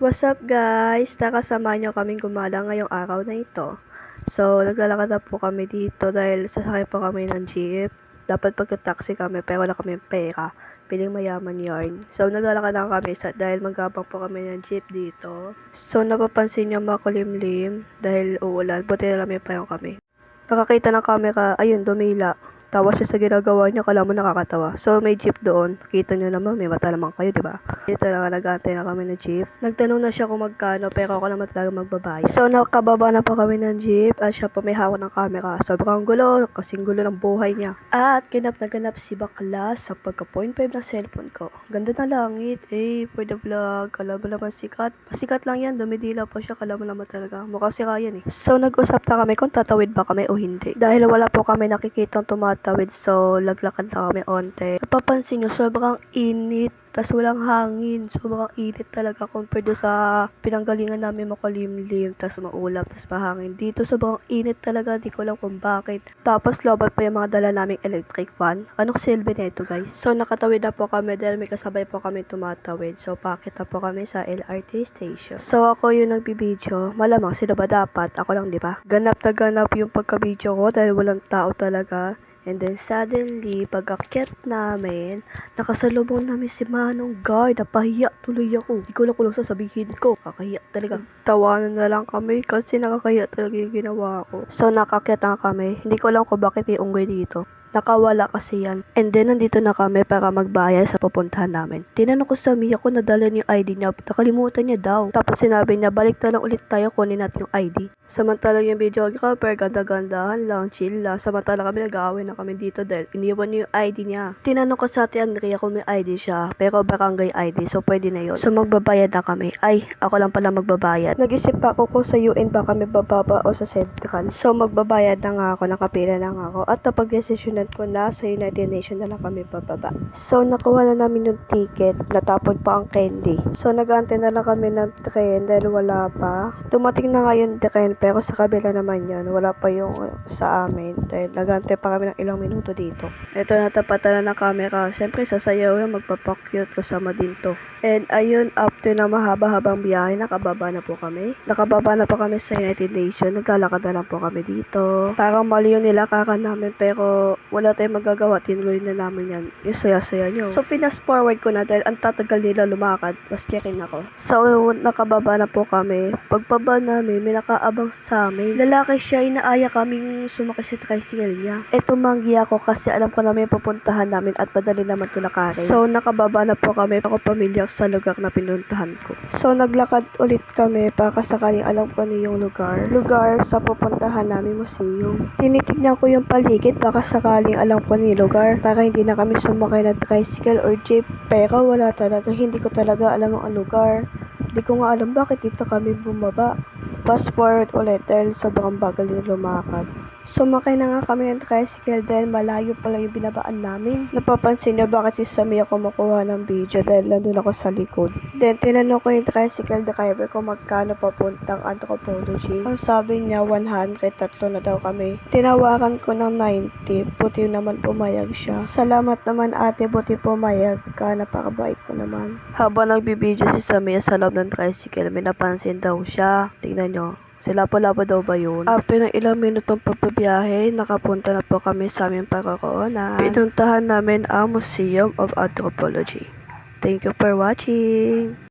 What's up guys? Nakasama nyo kaming gumala ngayong araw na ito. So, naglalakad na po kami dito dahil sasakay po kami ng jeep. Dapat pagka-taxi kami pero wala kami pera. Piling mayaman yarn. So, naglalakad na kami dahil magabang po kami ng jeep dito. So, napapansin nyo makulimlim dahil uulan. Buti na lang may payong kami. Nakakita ng camera, ayun, dumila. Tawa siya sa ginagawa niya, kala mo nakakatawa. So, may jeep doon. Kita niyo naman, may mata naman kayo, di ba? Dito na nag-aantay na kami ng jeep. Nagtanong na siya kung magkano, pero ako naman talaga magbabayad. So, nakababa na po kami ng jeep at siya po may hawak ng camera. Sobrang gulo, kasing gulo ng buhay niya. At ganap na ganap si bakla sa pagka-0.5 ng cellphone ko. Ganda na langit, for the vlog. Kala mo naman sikat. Pasikat lang yan, dumidila po siya, kala mo naman talaga. Mukha si Ryan So, nag-usap na kami kung tatawid ba kami o hindi. Dahil wala po kami nakikitang tumatawid, so laglakad na kami onte. Napapansin nyo, sobrang init, tas walang hangin. Sobrang init talaga compared sa pinanggalingan namin makulimlim, tas maulap, tas mahangin. Dito sobrang init talaga, di ko alam kung bakit. Tapos lobat pa yung mga dala naming electric fan. Anong silbi nito guys? So nakatawid na po kami dahil may kasabay po kami tumatawid. So pakit na po kami sa LRT station. So ako yung nagbibideo. Malamang sino ba dapat? Ako lang, di ba? Ganap na ganap yung pagka-video ko dahil walang tao talaga. And then suddenly, pag-akyat namin, nakasalubong namin si Manong Guard. Napahiya tuloy ako. Hindi ko lang sasabihin ko. Kakahiya talaga. Tawanan na lang kami kasi nakakahiya talaga yung ginawa ko. So nakakyat na kami. Hindi ko alam kung bakit may unggoy dito. Nakawala kasi yan. And then, nandito na kami para magbayad sa pupuntahan namin. Tinanong ko sa Mia kung nadala niya yung ID niya. Nakalimutan niya daw. Tapos sinabi niya, balik na lang ulit tayo, kunin natin yung ID. Samantalang yung videographer, ganda-gandahan lang, chill lang. Samantalang kami nag-aaway na kami dito dahil iniwan niya yung ID niya. Tinanong ko sa Ate Andrea kung may ID siya, pero barangay ID, so pwede na yun. So magbabayad na kami. Ay, ako lang pala magbabayad. Nag-isip pa ako kung sa UN ba kami bababa o sa Central. So magbabayad na nga ako, nakapila na nga ako. At napag-desisyonan ko na sa United Nations na lang kami bababa. So nakuha na namin yung ticket, natapon pa ang candy. So nag-aantay na lang kami ng train dahil wala pa. Dumating na nga yung train pero sa kabila naman yan, wala pa yung sa amin dahil nag-aantay pa kami ng ilang minuto dito. Ito, natapatan na ng camera. Siyempre sasayaw yung magpapakyut kasama din to. And ayun, after na mahaba-habang biyahe, nakababa na po kami. Nakababa na po kami sa United Nations. Naglalakad na lang po kami dito. Parang mali yung nilakaran namin pero wala tayong magagawa. Tinuloy na namin yan. Yung saya-saya nyo. So, pinas-forward ko na dahil ang tatagal nila lumakad. Maski rin ako. So, nakababa na po kami. Pagbaba namin, may nakaabang sa amin. Lalaki siya, inaaya kaming sumakay sa tricycle niya. Tumanggi ako kasi alam ko na may pupuntahan namin at madali naman ito lakarin. So, nakababa na po kami. Ako pamilyar sa lugar na pinuntahan ko. So, naglakad ulit kami para sakaling alam ko na yung lugar. Lugar sa pupuntahan namin museum. Tinitignan ko yung paligid baka sakaling alam ko na yung lugar para hindi na kami sumakay ng tricycle or jeep. Pero wala talaga. Hindi ko talaga alam ang lugar. Hindi ko nga alam bakit dito kami bumaba. Fast forward ulit dahil sobrang bagal din lumakad. Sumakay na nga kami ng tricycle dahil malayo pala yung binabaan namin. Napapansin niyo bakit si Samia kumukuha ng video dahil nandun ako sa likod. Then tinanong ko yung tricycle driver kung magkano papuntang Anthropology. Ang sabi niya 100, tatlo na daw kami. Tinawaran ko ng 90, buti naman pumayag siya. Salamat naman ate, buti pumayag ka, napakabait ko naman. Habang nagbibideo si Samia sa loob ng tricycle, may napansin daw siya. Tingnan nyo. Sila pala ba daw ba yun? After ng ilang minutong pagbabiyahe, nakapunta na po kami sa aming pagkakoonan. Pinuntahan namin ang Museum of Anthropology. Thank you for watching!